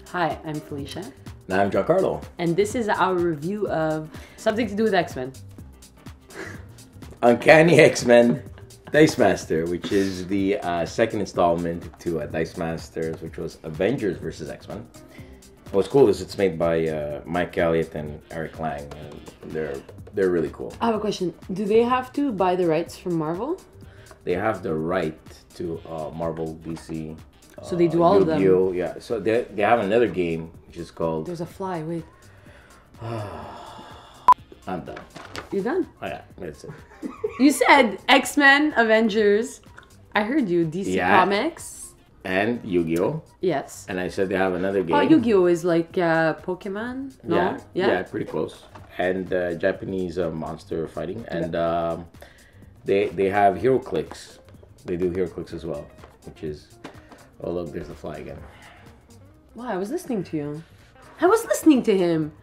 Hi, I'm Felicia. And I'm Giancarlo. And this is our review of something to do with X-Men. Uncanny X-Men Dice Master, which is the second installment to Dice Masters, which was Avengers vs. X-Men. What's cool is it's made by Mike Elliott and Eric Lang, and they're really cool. I have a question. Do they have to buy the rights from Marvel? They have the right to Marvel, DC. So they do all of them. Yeah. So they have another game which is called. There's a fly. Wait. I'm done. You're done? Oh yeah, that's it. You said X-Men, Avengers. I heard you. DC Comics. And Yu-Gi-Oh! Yes. And I said they have another game. Oh, Yu-Gi-Oh! Is like Pokemon? No? Yeah, pretty close. And Japanese monster fighting. And they have HeroClix. They do HeroClix as well, which is... Oh, look, there's the fly again. Wow, I was listening to you. I was listening to him.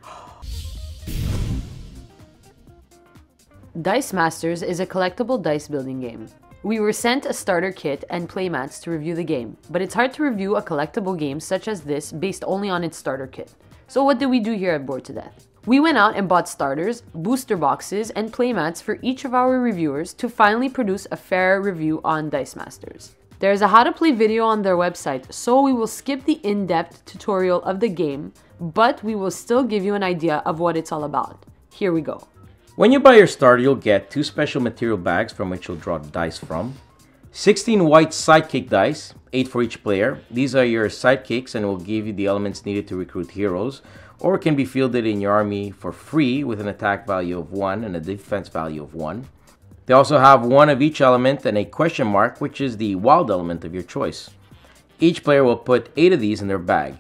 Dice Masters is a collectible dice building game. We were sent a starter kit and playmats to review the game, but it's hard to review a collectible game such as this based only on its starter kit. So what did we do here at Bored to Death? We went out and bought starters, booster boxes, and playmats for each of our reviewers to finally produce a fair review on Dice Masters. There's a how to play video on their website, so we will skip the in-depth tutorial of the game, but we will still give you an idea of what it's all about. Here we go. When you buy your starter, you'll get 2 special material bags from which you'll draw dice from, 16 white sidekick dice, 8 for each player. These are your sidekicks and will give you the elements needed to recruit heroes, or can be fielded in your army for free with an attack value of 1 and a defense value of 1. They also have 1 of each element and a question mark, which is the wild element of your choice. Each player will put 8 of these in their bag.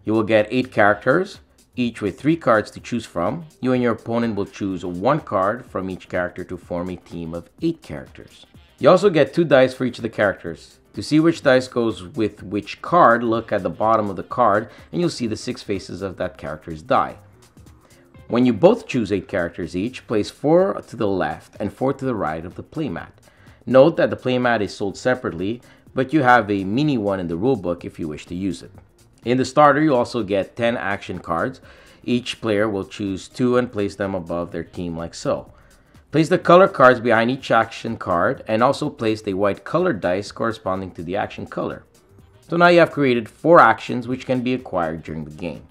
You will get 8 characters, each with 3 cards to choose from. You and your opponent will choose 1 card from each character to form a team of 8 characters. You also get 2 dice for each of the characters. To see which dice goes with which card, look at the bottom of the card and you'll see the 6 faces of that character's die. When you both choose 8 characters each, place 4 to the left and 4 to the right of the playmat. Note that the playmat is sold separately, but you have a mini one in the rulebook if you wish to use it. In the starter, you also get 10 action cards. Each player will choose 2 and place them above their team like so. Place the color cards behind each action card and also place the white colored dice corresponding to the action color. So now you have created 4 actions which can be acquired during the game.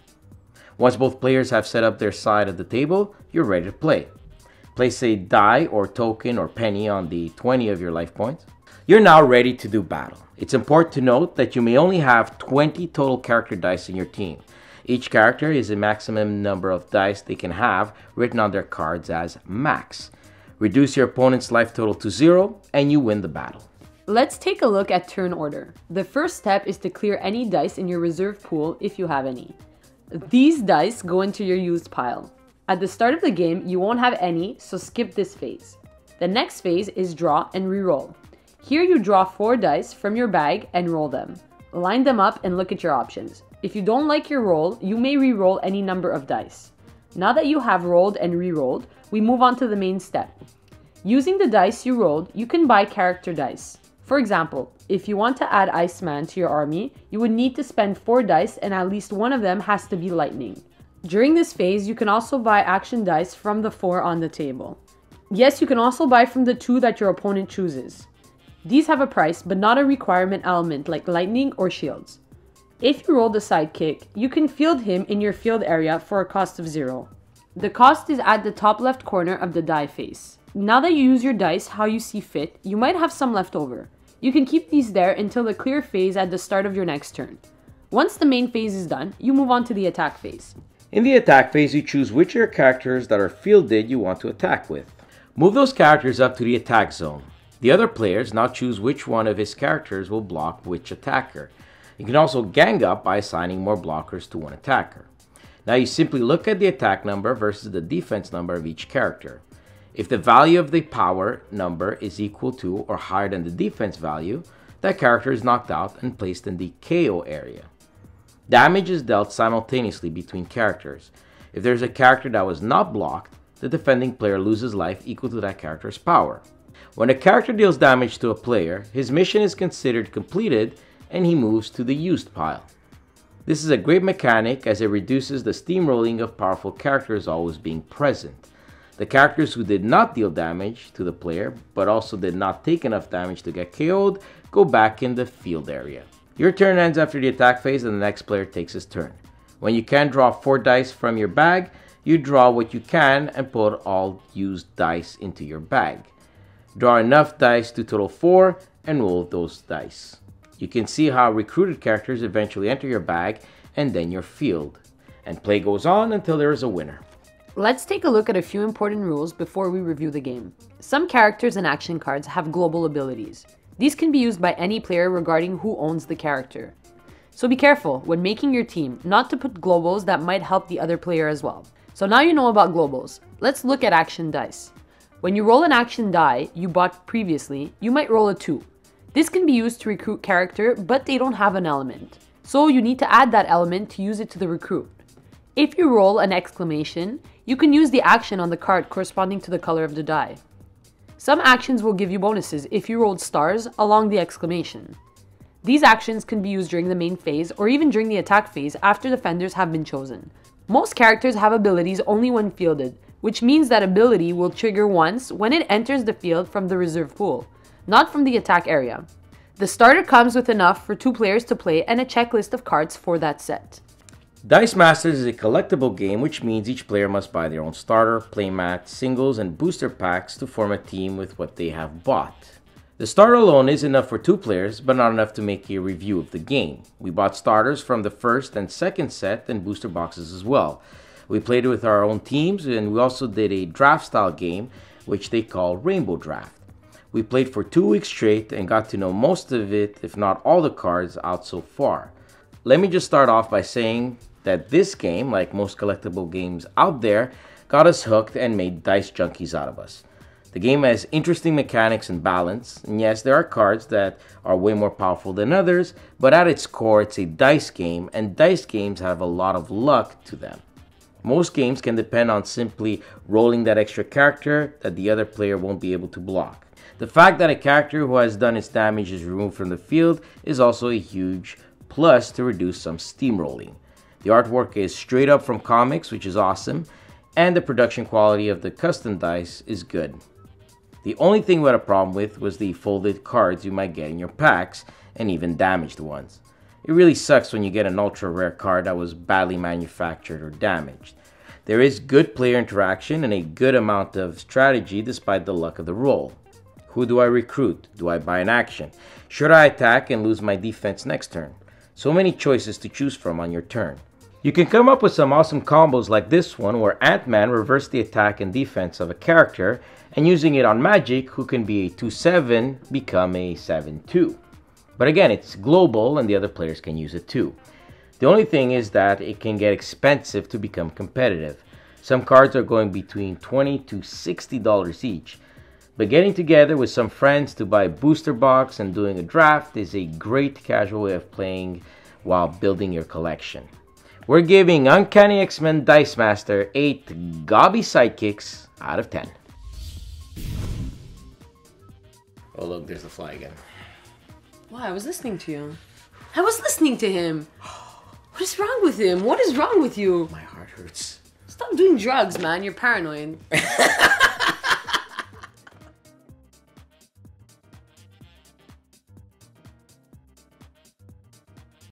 Once both players have set up their side of the table, you're ready to play. Place a die or token or penny on the 20 of your life points. You're now ready to do battle. It's important to note that you may only have 20 total character dice in your team. Each character is a maximum number of dice they can have written on their cards as max. Reduce your opponent's life total to 0 and you win the battle. Let's take a look at turn order. The first step is to clear any dice in your reserve pool if you have any. These dice go into your used pile. At the start of the game, you won't have any, so skip this phase. The next phase is draw and re-roll. Here you draw 4 dice from your bag and roll them. Line them up and look at your options. If you don't like your roll, you may re-roll any number of dice. Now that you have rolled and re-rolled, we move on to the main step. Using the dice you rolled, you can buy character dice. For example, if you want to add Iceman to your army, you would need to spend 4 dice and at least one of them has to be lightning. During this phase, you can also buy action dice from the 4 on the table. Yes, you can also buy from the 2 that your opponent chooses. These have a price, but not a requirement element like lightning or shields. If you roll the sidekick, you can field him in your field area for a cost of 0. The cost is at the top left corner of the die face. Now that you use your dice how you see fit, you might have some left over. You can keep these there until the clear phase at the start of your next turn. Once the main phase is done, you move on to the attack phase. In the attack phase, you choose which of your characters that are fielded you want to attack with. Move those characters up to the attack zone. The other players now choose which one of his characters will block which attacker. You can also gang up by assigning more blockers to one attacker. Now you simply look at the attack number versus the defense number of each character. If the value of the power number is equal to or higher than the defense value, that character is knocked out and placed in the KO area. Damage is dealt simultaneously between characters. If there's a character that was not blocked, the defending player loses life equal to that character's power. When a character deals damage to a player, his mission is considered completed and he moves to the used pile. This is a great mechanic as it reduces the steamrolling of powerful characters always being present. The characters who did not deal damage to the player but also did not take enough damage to get KO'd go back in the field area. Your turn ends after the attack phase and the next player takes his turn. When you can draw 4 dice from your bag, you draw what you can and put all used dice into your bag. Draw enough dice to total 4 and roll those dice. You can see how recruited characters eventually enter your bag and then your field. And play goes on until there is a winner. Let's take a look at a few important rules before we review the game. Some characters and action cards have global abilities. These can be used by any player regarding who owns the character. So be careful when making your team not to put globals that might help the other player as well. So now you know about globals. Let's look at action dice. When you roll an action die you bought previously, you might roll a 2. This can be used to recruit character, but they don't have an element. So you need to add that element to use it to the recruit. If you roll an exclamation, you can use the action on the card corresponding to the color of the die. Some actions will give you bonuses if you rolled stars along the exclamation. These actions can be used during the main phase or even during the attack phase after defenders have been chosen. Most characters have abilities only when fielded, which means that ability will trigger once when it enters the field from the reserve pool, not from the attack area. The starter comes with enough for 2 players to play and a checklist of cards for that set. Dice Masters is a collectible game, which means each player must buy their own starter, playmat, singles, and booster packs to form a team with what they have bought. The starter alone is enough for 2 players, but not enough to make a review of the game. We bought starters from the first and second set and booster boxes as well. We played with our own teams, and we also did a draft style game, which they call Rainbow Draft. We played for 2 weeks straight and got to know most of it, if not all the cards out so far. Let me just start off by saying that this game, like most collectible games out there, got us hooked and made dice junkies out of us. The game has interesting mechanics and balance, and yes, there are cards that are way more powerful than others, but at its core it's a dice game, and dice games have a lot of luck to them. Most games can depend on simply rolling that extra character that the other player won't be able to block. The fact that a character who has done its damage is removed from the field is also a huge plus to reduce some steamrolling. The artwork is straight up from comics, which is awesome, and the production quality of the custom dice is good. The only thing we had a problem with was the folded cards you might get in your packs, and even damaged ones. It really sucks when you get an ultra rare card that was badly manufactured or damaged. There is good player interaction and a good amount of strategy despite the luck of the roll. Who do I recruit? Do I buy an action? Should I attack and lose my defense next turn? So many choices to choose from on your turn. You can come up with some awesome combos like this one where Ant-Man reversed the attack and defense of a character, and using it on Magik, who can be a 2/7 become a 7/2. But again, it's global and the other players can use it too. The only thing is that it can get expensive to become competitive. Some cards are going between $20 to $60 each. But getting together with some friends to buy a booster box and doing a draft is a great casual way of playing while building your collection. We're giving Uncanny X-Men Dice Master 8 gobby sidekicks out of 10. Oh look, there's the fly again. Why? I was listening to you. I was listening to him. What is wrong with him? What is wrong with you? My heart hurts. Stop doing drugs, man. You're paranoid.